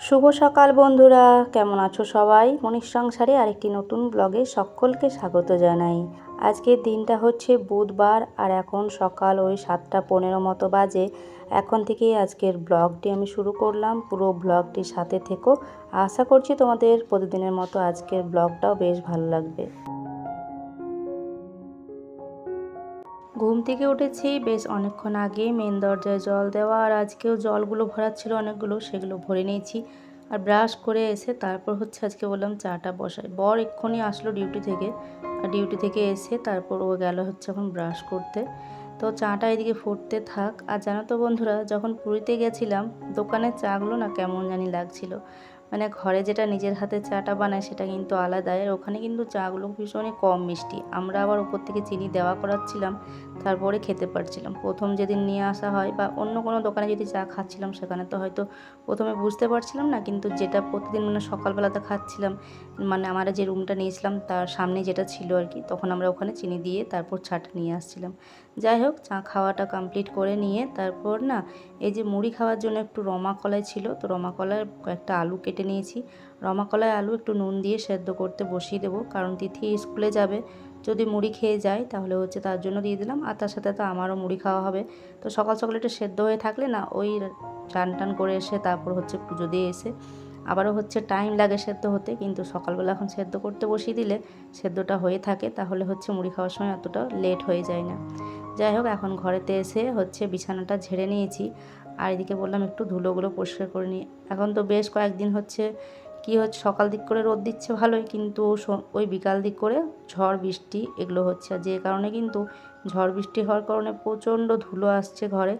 শুভ সকাল বন্ধুরা, কেমন আছো সবাই? মনীষ সংসারে আরেকটি নতুন ব্লগে সকলকে স্বাগত জানাই। আজকের দিনটা হচ্ছে বুধবার আর এখন সকাল ওই 7:15 মতো বাজে। এখন থেকেই আজকের ব্লগটি আমি শুরু করলাম। পুরো ব্লগটির সাথে থেকো, আশা করছি তোমাদের প্রতিদিনের মতো আজকের ব্লগটাও বেশ ভালো লাগবে। ঘুম থেকে উঠেছি বেশ অনেকক্ষণ আগে, মেন দরজায় জল দেওয়া আর আজকেও জলগুলো ভরার ছিল অনেকগুলো, সেগুলো ভরে নিয়েছি। আর ব্রাশ করে এসে তারপর হচ্ছে আজকে বললাম চাটা বসাই। বর এক্ষুনি আসলো ডিউটি থেকে, আর ডিউটি থেকে এসে তারপর ও গেল হচ্ছে এখন ব্রাশ করতে। তো চাটা এদিকে ফুটতে থাক। আর জানো তো বন্ধুরা, যখন পুরীতে গেছিলাম দোকানের চাগুলো না কেমন জানি লাগছিল। মানে ঘরে যেটা নিজের হাতে চাটা বানায় সেটা কিন্তু আলাদা, আর ওখানে কিন্তু চাগুলো ভীষণই কম মিষ্টি। আমরা আবার উপর থেকে চিনি দেওয়া করাচ্ছিলাম, তারপরে খেতে পারছিলাম। প্রথম যেদিন নিয়ে আসা হয় বা অন্য কোনো দোকানে যদি চা খাচ্ছিলাম সেখানে তো হয়তো প্রথমে বুঝতে পারছিলাম না, কিন্তু যেটা প্রতিদিন মানে সকালবেলাতে খাচ্ছিলাম, মানে আমরা যে রুমটা নিয়েছিলাম তার সামনে যেটা ছিল আর কি, তখন আমরা ওখানে চিনি দিয়ে তারপর চাটা নিয়ে আসছিলাম। যাই হোক, চা খাওয়াটা কমপ্লিট করে নিয়ে তারপর না এই যে মুড়ি খাওয়ার জন্য একটু রমা কলাই ছিল, তো রমা কলায় কয়েকটা আলু কেটে নিয়েছি। রমা কলায় আলু একটু নুন দিয়ে সেদ্ধ করতে বসিয়ে দেবো, কারণ তিথি স্কুলে যাবে, যদি মুড়ি খেয়ে যায় তাহলে হচ্ছে তার জন্য দিয়ে দিলাম। আর তার সাথে তো আমারও মুড়ি খাওয়া হবে। তো সকাল সকাল একটু সেদ্ধ হয়ে থাকলে না ওই চান টান করে এসে তারপর হচ্ছে পুজো দিয়ে এসে আবারও হচ্ছে টাইম লাগে সেদ্ধ হতে, কিন্তু সকালবেলা এখন সেদ্ধ করতে বসিয়ে দিলে সেদ্ধটা হয়ে থাকে, তাহলে হচ্ছে মুড়ি খাওয়ার সময় অতটা লেট হয়ে যায় না। যাই হোক, এখন ঘরেতে এসে হচ্ছে বিছানাটা ঝেড়ে নিয়েছি, আর এদিকে বললাম একটু ধুলোগুলো পরিষ্কার করে নিই। এখন তো বেশ কয়েকদিন হচ্ছে কি হচ্ছে, সকাল দিক করে রোদ দিচ্ছে ভালোই, কিন্তু ওই বিকাল দিক করে ঝড় বৃষ্টি এগুলো হচ্ছে, আর যে কারণে কিন্তু ঝড় বৃষ্টি হওয়ার কারণে প্রচণ্ড ধুলো আসছে ঘরে।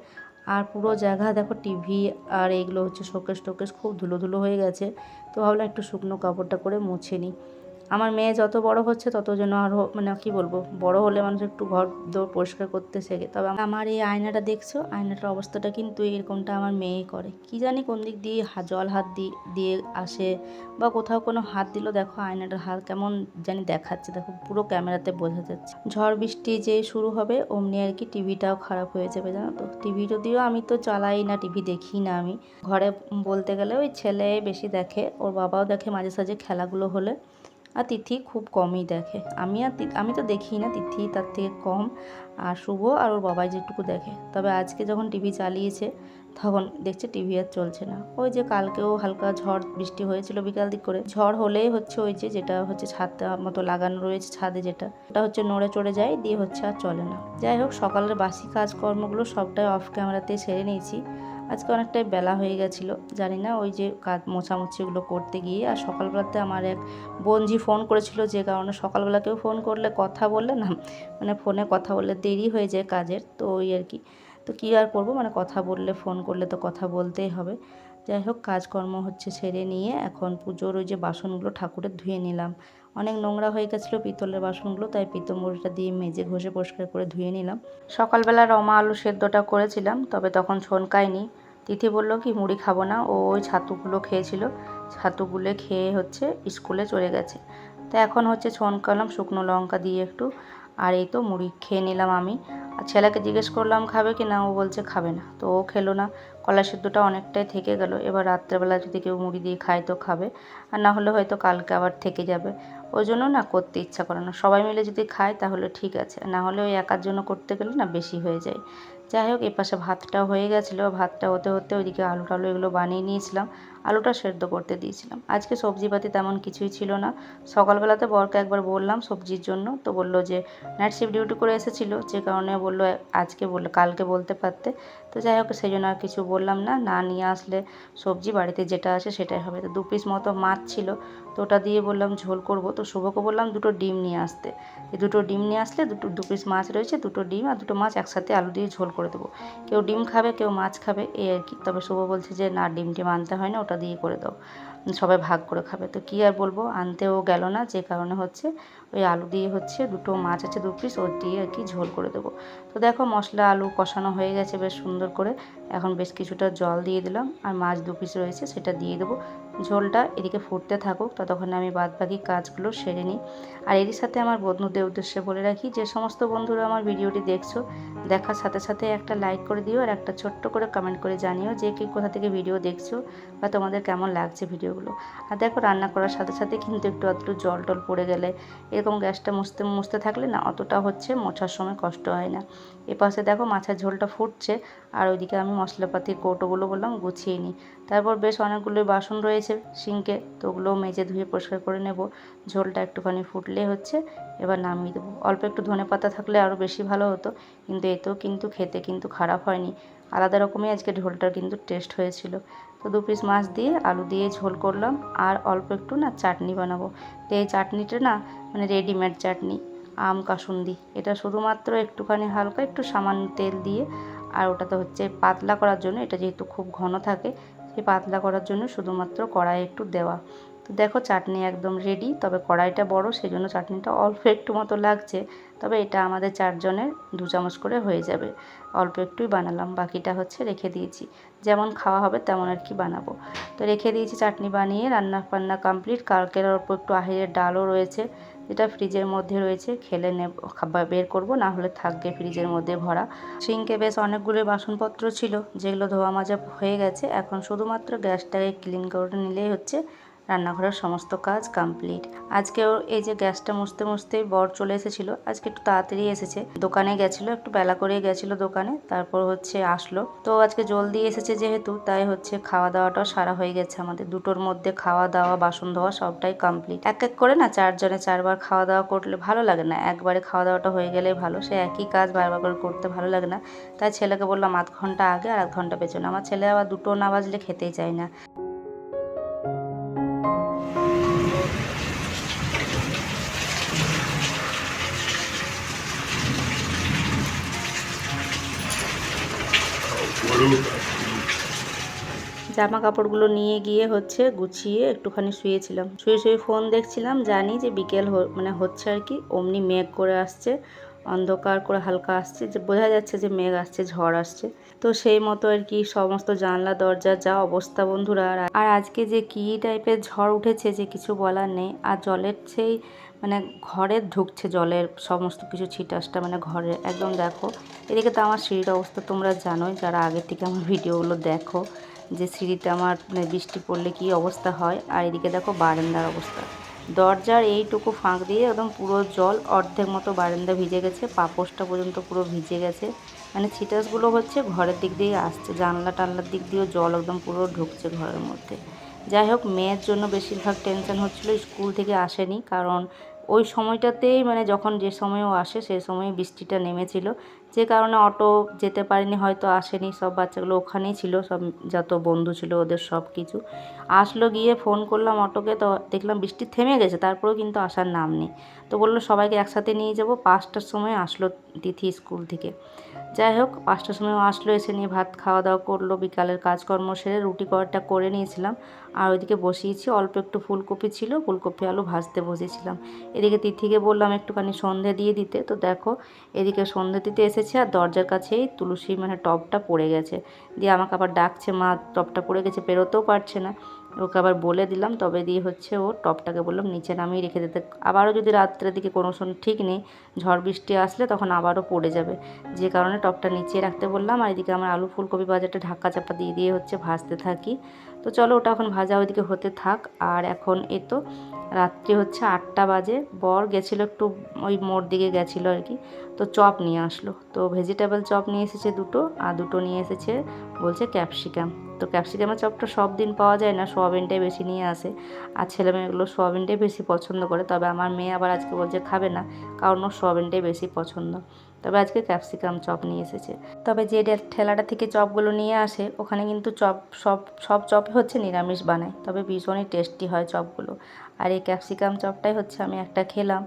আর পুরো জায়গা দেখো টিভি আর এইগুলো হচ্ছে শোকেস টোকেস খুব ধুলো ধুলো হয়ে গেছে। তো ভাবলাম একটু শুকনো কাপড়টা করে মুছে নিই। আমার মেয়ে যত বড় হচ্ছে তত যেন আরও মানে কি বলবো, বড় হলে মানুষ একটু ঘর দৌড় পরিষ্কার করতে শেখে। তবে আমার এই আয়নাটা দেখছো, আয়নাটার অবস্থাটা কিন্তু এরকমটা আমার মেয়েই করে। কি জানি কোন দিক দিয়ে জল হাত দিয়ে আসে বা কোথাও কোনো হাত দিল, দেখো আয়নাটার হাত কেমন জানি দেখাচ্ছে, দেখো পুরো ক্যামেরাতে বোঝা যাচ্ছে। ঝড় বৃষ্টি যে শুরু হবে অমনি আর কি টিভিটাও খারাপ হয়ে যাবে, জানো তো। টিভি যদিও আমি তো চালাই না, টিভি দেখি না আমি ঘরে, বলতে গেলে ওই ছেলে বেশি দেখে, ওর বাবাও দেখে মাঝে সাঝে খেলাগুলো হলে। আর তিথি খুব কমই দেখে, আমি তো দেখি না, তিথি তার থেকে কম। আর শুভ আর ওর বাবাই যেটুকু দেখে। তবে আজকে যখন টিভি চালিয়েছে তখন দেখছে টিভি আর চলছে না। ওই যে কালকেও হালকা ঝড় বৃষ্টি হয়েছিল বিকাল দিক করে, ঝড় হলেই হচ্ছে ওই যে যেটা হচ্ছে ছাদটা মতো লাগানো রয়েছে ছাদে, যেটা ওটা হচ্ছে নড়ে চড়ে যায়, দিয়ে হচ্ছে আর চলে না। যাই হোক, সকালের বাসি কাজকর্মগুলো সবটাই অফ ক্যামেরাতে সেরে নিয়েছি। আজকে অনেকটাই বেলা হয়ে গেছিলো, জানি না ওই যে কাজ মোছামুছিগুলো করতে গিয়ে। আর সকালবেলাতে আমার এক বোনজি ফোন করেছিল, যে কারণে সকালবেলা কেউ ফোন করলে কথা বললে না, মানে ফোনে কথা বললে দেরি হয়ে যায় কাজের, তো ওই আর কি। তো কী আর করবো, মানে কথা বললে ফোন করলে তো কথা বলতেই হবে। যাই হোক, কাজকর্ম হচ্ছে সেরে নিয়ে এখন পুজোর ওই যে বাসনগুলো ঠাকুরের ধুয়ে নিলাম। অনেক নোংরা হয়ে গেছিলো পিতলের বাসনগুলো, তাই পিতম্বরীটা দিয়ে মেজে ঘষে পরিষ্কার করে ধুয়ে নিলাম। সকালবেলা রমা আলু সেদ্ধটা করেছিলাম, তবে তখন ছনকায়নি। তিথি বললো কি মুড়ি খাবো না, ও ওই ছাতুগুলো খেয়েছিল, ছাতুগুলো খেয়ে হচ্ছে স্কুলে চলে গেছে। তো এখন হচ্ছে ছনকালাম শুকনো লঙ্কা দিয়ে একটু, আর এই তো মুড়ি খেয়ে নিলাম আমি। আর ছেলেকে জিজ্ঞেস করলাম খাবে কি না, ও বলছে খাবে না, তো ও খেলো না। কলা সেদ্ধটা অনেকটাই থেকে গেল, এবার রাত্রেবেলা যদি কেউ মুড়ি দিয়ে খায় তো খাবে, আর না হলে হয়তো কালকে আবার থেকে যাবে। ওই জন্য না করতে ইচ্ছা করে না, সবাই মিলে যদি খায় তাহলে ঠিক আছে, না হলে ওই একার জন্য করতে গেলে না বেশি হয়ে যায়। যাই হোক, এপাশে ভাতটাও হয়ে গেছিলো, ভাতটা হতে হতে ওইদিকে আলু টালু এগুলো বানিয়ে নিয়েছিলাম, আলুটা সেদ্ধ করতে দিয়েছিলাম। আজকে সবজিপাতি তেমন কিছুই ছিল না। সকালবেলাতে বরকে একবার বললাম সবজির জন্য, তো বললো যে নাইট শিফট ডিউটি করে এসেছিলো, যে কারণে বললো আজকে বললো কালকে বলতে পারতে। তো যাই হোক, সেই জন্য আর কিছু বললাম না, না নিয়ে আসলে সবজি বাড়িতে যেটা আছে সেটাই হবে। তো 2 পিস মতো মাছ ছিল, তো ওটা দিয়ে বললাম ঝোল করব। তো শুভকে বললাম 2টো ডিম নিয়ে আসতে, এই 2টো ডিম নিয়ে আসলে 2 পিস মাছ রয়েছে, 2টো ডিম আর 2টো মাছ একসাথে আলু দিয়ে ঝোল করে দেবো। কেউ ডিম খাবে, কেউ মাছ খাবে, এই আর কি। তবে শুভ বলছে যে না, ডিম টিম আনতে হয় না, ওটা দিয়ে করে দাও, সবাই ভাগ করে খাবে। তো কী আর বলবো, আনতেও গেল না, যে কারণে হচ্ছে ওই আলু দিয়ে হচ্ছে 2টো মাছ আছে 2 পিস, ওর দিয়ে আর কি ঝোল করে দেবো। তো দেখো, মশলা আলু কষানো হয়ে গেছে বেশ সুন্দর করে। এখন বেশ কিছুটা জল দিয়ে দিলাম, আর মাছ 2 পিস রয়েছে সেটা দিয়ে দেবো, ঝোলটা এদিকে ফুটতে থাকুক, ততক্ষণে আমি বাদবাকি কাজগুলো সেরে নিই। আর এরই সাথে আমার বন্ধুদের উদ্দেশ্যে বলে রাখি, যে সমস্ত বন্ধুরা আমার ভিডিওটি দেখছো, দেখার সাথে সাথে একটা লাইক করে দিও আর একটা ছোট্ট করে কমেন্ট করে জানিও যে কে কোথা থেকে ভিডিও দেখছো বা তোমাদের কেমন লাগছে ভিডিওগুলো। আর দেখো, রান্না করার সাথে সাথে কিন্তু একটু আধটু জল টল পড়ে গেলে এরকম গ্যাসটা মুছতে মুছতে থাকলে না অতটা হচ্ছে মোছার সময় কষ্ট হয় না। এপাশে দেখো মাছের ঝোলটা ফুটছে, আর ওইদিকে আমি মশলাপাতির কৌটোগুলো বললাম গুছিয়ে নিই। তারপর বেশ অনেকগুলো বাসন রয়েছে সিঙ্কে, তো ওগুলোও মেজে ধুয়ে পরিষ্কার করে নেব। ঝোলটা একটুখানি ফুটলে হচ্ছে এবার নামিয়ে দেবো। অল্প একটু ধনেপাতা থাকলে আরও বেশি ভালো হতো, কিন্তু এতেও কিন্তু খেতে কিন্তু খারাপ হয়নি। আলাদা রকমই আজকে ঝোলটার কিন্তু টেস্ট হয়েছিল। তো 2 পিস মাছ দিয়ে আলু দিয়ে ঝোল করলাম, আর অল্প একটু না চাটনি বানাবো। তো এই চাটনিটা না মানে রেডিমেড চাটনি, আম কাসুন্দি। এটা শুধুমাত্র একটুখানি হালকা একটু সামান্য তেল দিয়ে, আর ওটাতে হচ্ছে পাতলা করার জন্য, এটা যেহেতু খুব ঘন থাকে সেই পাতলা করার জন্য শুধুমাত্র কড়াইয়ে একটু দেওয়া। তো দেখো চাটনি একদম রেডি, তবে কড়াইটা বড় সেই জন্য চাটনিটা অল্প একটু মতো লাগছে, তবে এটা আমাদের 4 জনের 2 চামচ করে হয়ে যাবে। অল্প একটুই বানালাম, বাকিটা হচ্ছে রেখে দিয়েছি, যেমন খাওয়া হবে তেমন আর কি বানাবো। তো রেখে দিয়েছি চাটনি বানিয়ে, রান্না বান্না কমপ্লিট। কালকের অল্প একটু আহিরের ডালও রয়েছে, যেটা ফ্রিজের মধ্যে রয়েছে, খেলে বের করব, না হলে থাকবে ফ্রিজের মধ্যে ভরা। সিঙ্কে বেশ অনেকগুলো বাসনপত্র ছিল, যেগুলো ধোয়া মাজা হয়ে গেছে। এখন শুধুমাত্র গ্যাসটাকে ক্লিন করে নিলেই হচ্ছে রান্নাঘরের সমস্ত কাজ কমপ্লিট। আজকেও এই যে গ্যাসটা মুছতে মুছতেই বর চলে এসেছিল, আজকে একটু তাড়াতাড়ি এসেছে, দোকানে গেছিলো, একটু বেলা করে গেছিলো দোকানে, তারপর হচ্ছে আসলো। তো আজকে জলদি এসেছে যেহেতু, তাই হচ্ছে খাওয়া দাওয়াটাও সারা হয়ে গেছে আমাদের। 2টোর মধ্যে খাওয়া দাওয়া বাসন ধোয়া সবটাই কমপ্লিট। এক এক করে না 4 জনে 4 বার খাওয়া দাওয়া করলে ভালো লাগে না, একবারে খাওয়া দাওয়াটা হয়ে গেলেই ভালো। সে একই কাজ বারবার করে করতে ভালো লাগে না। তাই ছেলেকে বললাম আধ ঘন্টা আগে আর 1 ঘন্টা পেছনে। আমার ছেলে আবার 2টো না বাজলে খেতেই চায় না। জামা কাপড়গুলো নিয়ে গিয়ে হচ্ছে গুছিয়ে একটুখানি শুয়েছিলাম, শুয়ে শুয়ে ফোন দেখছিলাম। জানি যে বিকেল মানে হচ্ছে আর কি, অমনি মেঘ করে আসছে, অন্ধকার করে হালকা আসছে, যে বোঝা যাচ্ছে যে মেঘ আসছে, ঝড় আসছে। তো সেই মতো আর কি সমস্ত জানলা দরজা যা অবস্থা বন্ধুরা। আর আজকে যে কী টাইপের ঝড় উঠেছে যে কিছু বলার নেই। আর জলের সেই মানে ঘরে ঢুকছে, জলের সমস্ত কিছু ছিটাসটা মানে ঘরে একদম। দেখো এদিকে তো আমার সিঁড়ির অবস্থা তোমরা জানোই, যারা আগে থেকে আমার ভিডিওগুলো দেখো, যে সিঁড়িতে আমার মানে বৃষ্টি পড়লে কী অবস্থা হয়। আর এদিকে দেখো বারান্দার অবস্থা, দরজার এইটুকু ফাঁক দিয়ে একদম পুরো জল, অর্ধেক মতো বারান্দা ভিজে গেছে, পাপোশটা পর্যন্ত পুরো ভিজে গেছে। মানে ছিটাসগুলো হচ্ছে ঘরের দিক দিয়ে আসছে, জানলা টানলার দিক দিয়েও জল একদম পুরো ঢুকছে ঘরের মধ্যে। যাই হোক, মেয়ের জন্য বেশিরভাগ টেনশন হচ্ছিল, স্কুল থেকে আসেনি, কারণ ওই সময়টাতেই মানে যখন যে সময়ও আসে সেই সময় বৃষ্টিটা নেমেছিল, যে কারণে অটো যেতে পারেনি, হয়তো আসেনি। সব বাচ্চাগুলো ওখানেই ছিল, সব যত বন্ধু ছিল ওদের সব কিছু আসলো। গিয়ে ফোন করলাম অটোকে, তো দেখলাম বৃষ্টি থেমে গেছে, তারপরেও কিন্তু আসার নাম নেই। তো বললো সবাইকে একসাথে নিয়ে যাব। 5টার সময় আসলো তিথি স্কুল থেকে। যাই হোক 5টার সময় আসলো, এসে নিয়ে ভাত খাওয়া দাওয়া করলো, বিকালের কাজকর্ম সেরে রুটি করাটা করে নিয়েছিলাম। আর ওইদিকে বসিয়েছি, অল্প একটু ফুলকপি ছিল, ফুলকপি আলু ভাজতে বসেছিলাম। এদিকে তিথিকে বললাম একটুখানি সন্ধে দিয়ে দিতে। তো দেখো এদিকে সন্ধে দিতে এসেছে, আর দরজার কাছেই তুলসী মানে টবটা পড়ে গেছে। দিয়ে আমাকে আবার ডাকছে, মা টবটা পড়ে গেছে, বেরোতেও পারছে না। ওকে আবার বলে দিলাম, তবে দিয়ে হচ্ছে ও টবটাকে বললাম নিচে নামিয়ে রেখে দিতে। আবারও যদি রাত্রের দিকে কোনো সময় ঠিক নেই, ঝড় বৃষ্টি আসলে তখন আবারও পড়ে যাবে, যে কারণে টবটা নিচে রাখতে বললাম। আর এদিকে আমার আলু ফুলকপি ভাজাটা ঢাকা চাপা দিয়ে দিয়ে হচ্ছে ভাজতে থাকি। তো চলো ওটা এখন ভাজা ওইদিকে হতে থাক। আর এখন এ তো রাত্রি হচ্ছে 8টা বাজে। বর গেছিলো একটু ওই মোড় দিকে গেছিলো আর কি, তো চপ নিয়ে আসলো। তো ভেজিটেবল চপ নিয়ে এসেছে 2টো, আর 2টো নিয়ে এসেছে বলছে ক্যাপসিকাম। তো ক্যাপসিকামের চপটা সব দিন পাওয়া যায় না, সোয়াবিনটাই বেশি নিয়ে আসে। আর ছেলেমেয়েগুলো সোয়াবিনটাই বেশি পছন্দ করে, তবে আমার মেয়ে আবার আজকে বলছে খাবে না, কারণ ওর সোয়াবিনটাই বেশি পছন্দ। তবে আজকে ক্যাপসিকাম চপ নিয়ে এসেছে। তবে যে ঠেলাটা থেকে চপগুলো নিয়ে আসে ওখানে কিন্তু চপ সব সব চপই হচ্ছে নিরামিষ বানায়, তবে ভীষণই টেস্টি হয় চপগুলো। আর এই ক্যাপসিকাম চপটাই হচ্ছে আমি একটা খেলাম,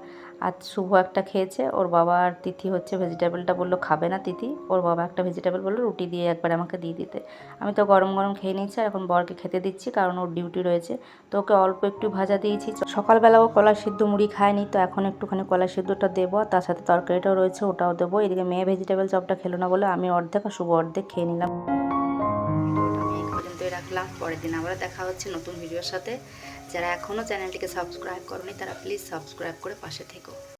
আর শুভ একটা খেয়েছে। ওর বাবা আর তিথি হচ্ছে ভেজিটেবলটা বললো খাবে না তিথি, ওর বাবা একটা ভেজিটেবল বললো রুটি দিয়ে একবার আমাকে দিয়ে দিতে। আমি তো গরম গরম খেয়ে নিচ্ছি, আর এখন বরকে খেতে দিচ্ছি, কারণ ওর ডিউটি রয়েছে। তো ওকে অল্প একটু ভাজা দিয়েছি। সকালবেলা ও কলা সিদ্ধ মুড়ি খায়নি, তো এখন একটুখানি কলা সিদ্ধটা দেবো, তার সাথে তরকারিটাও রয়েছে ওটাও দেবো। এদিকে মেয়ে ভেজিটেবল চপটা খেলো না বলে আমি অর্ধেক আর শুভ অর্ধেক খেয়ে নিলাম। ভিডিওটা আমি এই পর্যন্তই রাখলাম। রাখলাম। পরের দিন আবার দেখা হচ্ছে নতুন ভিডিওর সাথে। যারা এখনও চ্যানেলটিকে সাবস্ক্রাইব করনি তারা প্লিজ সাবস্ক্রাইব করে পাশে থেকো।